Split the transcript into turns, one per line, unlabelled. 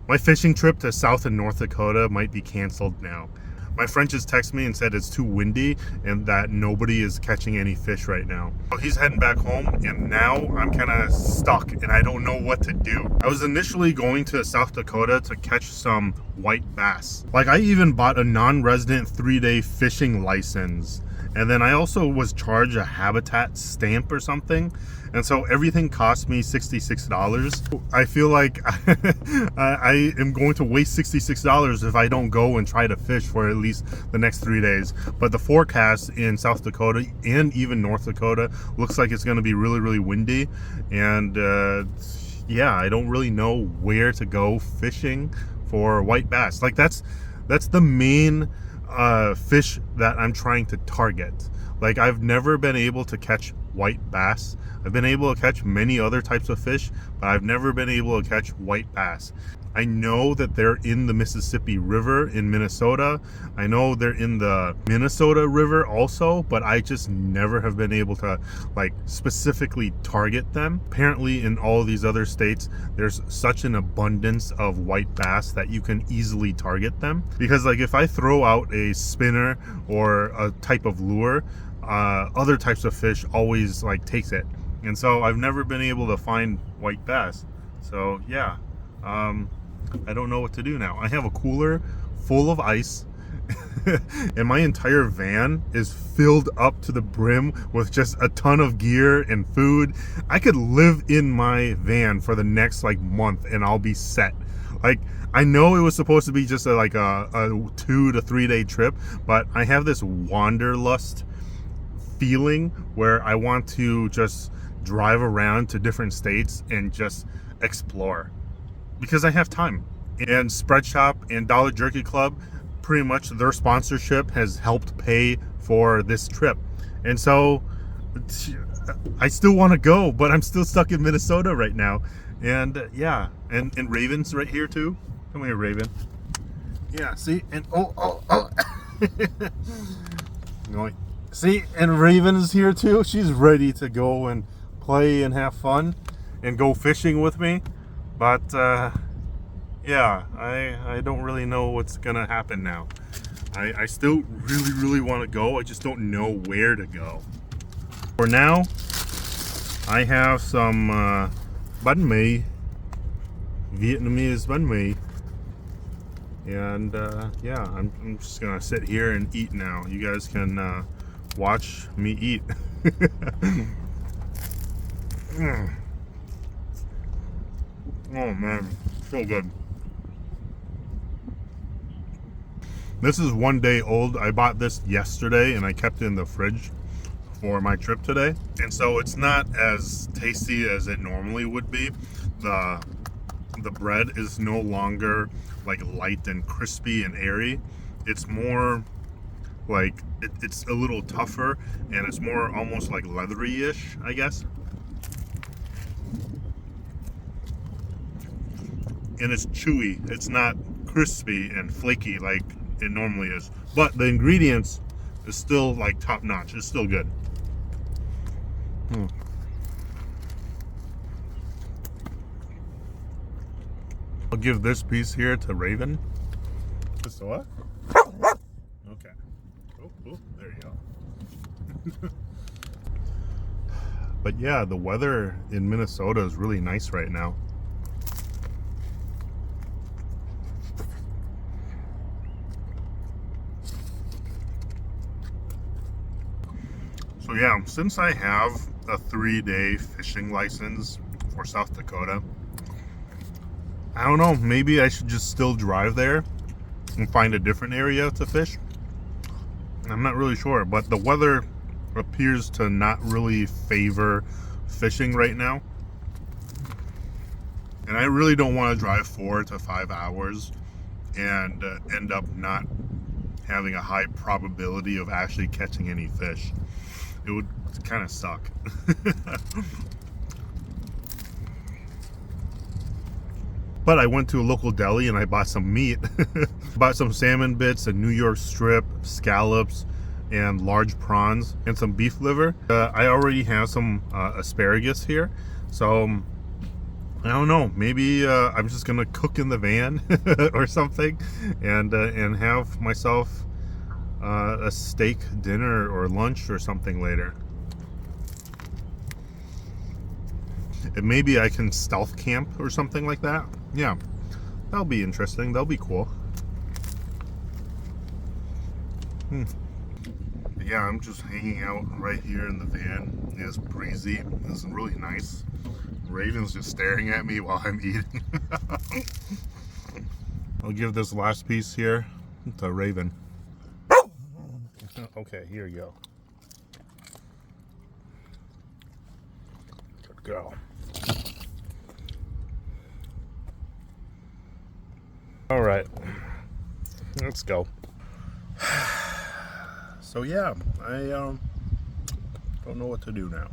My fishing trip to South and North Dakota might be canceled now. My friend just texted me and said it's too windy and that nobody is catching any fish right now. He's heading back home, and now I'm kind of stuck and I don't know what to do. I was initially going to South Dakota to catch some white bass. Like, I even bought a non-resident 3-day fishing license. And then I also was charged a habitat stamp or something. And so everything cost me $66. I feel like I am going to waste $66 if I don't go and try to fish for at least the next 3 days. But the forecast in South Dakota and even North Dakota looks like it's going to be really, really windy. And yeah, I don't really know where to go fishing for white bass. Like, that's the main fish that I'm trying to target. Like, I've never been able to catch white bass. I've been able to catch many other types of fish, but I've never been able to catch white bass. I know that they're in the Mississippi River in Minnesota. I know they're in the Minnesota River also, but I just never have been able to like specifically target them. Apparently in all of these other states, there's such an abundance of white bass that you can easily target them. Because like if I throw out a spinner or a type of lure, other types of fish always like takes it. And so I've never been able to find white bass. So yeah, I don't know what to do now. I have a cooler full of ice and my entire van is filled up to the brim with just a ton of gear and food. I could live in my van for the next like month and I'll be set. Like, I know it was supposed to be just a 2 to 3 day trip, but I have this wanderlust feeling where I want to just drive around to different states and just explore because I have time. And Spread Shop and Dollar Jerky Club, pretty much their sponsorship has helped pay for this trip. And so I still want to go, but I'm still stuck in Minnesota right now. And yeah, and Raven's right here too. Come here, Raven. Yeah, see, and oh. Going. See, and Raven's here too. She's ready to go and play and have fun and go fishing with me. But yeah, I don't really know what's gonna happen now. I still really want to go. I just don't know where to go. For now, I have some banh mi, Vietnamese banh mi. And yeah, I'm just gonna sit here and eat now. You guys can watch me eat. Oh man, so good. This is 1 day old. I bought this yesterday and I kept it in the fridge for my trip today. And so it's not as tasty as it normally would be. The bread is no longer like light and crispy and airy. It's more like it's a little tougher and it's more almost like leathery-ish, I guess. And it's chewy. It's not crispy and flaky like it normally is. But the ingredients is still like top notch. It's still good. I'll give this piece here to Raven. Just what? Okay. Oh, there you go. But yeah, the weather in Minnesota is really nice right now. So yeah, since I have a 3-day fishing license for South Dakota, I don't know, maybe I should just still drive there and find a different area to fish. I'm not really sure, but the weather appears to not really favor fishing right now. And I really don't want to drive 4 to 5 hours and end up not having a high probability of actually catching any fish. It would kind of suck. But I went to a local deli and I bought some meat. Bought some salmon bits, a New York strip, scallops, and large prawns, and some beef liver. I already have some asparagus here, so I don't know. Maybe I'm just gonna cook in the van or something, and have myself a steak dinner or lunch or something later. And maybe I can stealth camp or something like that. Yeah, that'll be interesting. That'll be cool. Yeah, I'm just hanging out right here in the van. It's breezy. It's really nice. Raven's just staring at me while I'm eating. I'll give this last piece here to Raven. Okay, here you go. Good girl. All right, let's go. So yeah, I don't know what to do now.